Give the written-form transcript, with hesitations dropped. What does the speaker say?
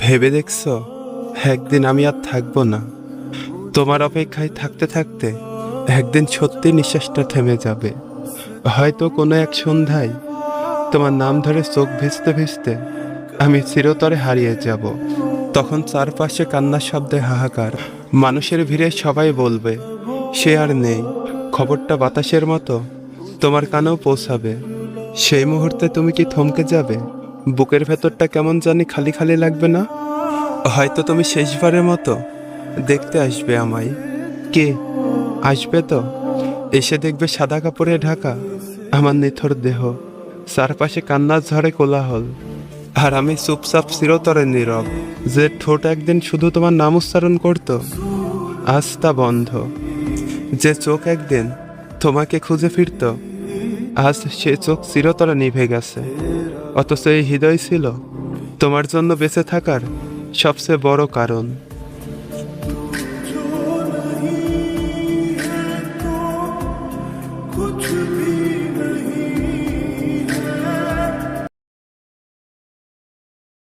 ভেবে দেখছো একদিন আমি আর থাকবো না। তোমার অপেক্ষায় থাকতে থাকতে একদিন সত্যি নিঃশ্বাসটা থেমে যাবে। হয়তো কোনো এক সন্ধ্যায় তোমার নাম ধরে চোখ ভিজতে ভিজতে আমি চিরতরে হারিয়ে যাব। তখন চারপাশে কান্নার শব্দে হাহাকার, মানুষের ভিড়ে সবাই বলবে সে আর নেই। খবরটা বাতাসের মতো তোমার কানেও পৌঁছাবে। সেই মুহূর্তে তুমি কি থমকে যাবে? বুকের ভেতরটা কেমন জানি খালি খালি লাগবে না? হয়তো তুমি শেষবারের মতো দেখতে আসবে আমায়। কে আসবে তো? এসে দেখবে সাদা কাপড়ে ঢাকা আমার নিথর দেহ, চারপাশে কান্নার ঝড়ে কোলাহল, আর আমি চুপচাপ চিরতরে নীরব। যে ঠোঁট একদিন শুধু তোমার নাম উচ্চারণ করত, আজ তা বন্ধ। যে চোখ একদিন তোমাকে খুঁজে ফিরত, আজ সে চোখ চিরতরে নিভে গেছে। অথচ এই হৃদয় ছিল তোমার জন্য বেঁচে থাকার সবচেয়ে বড় কারণ।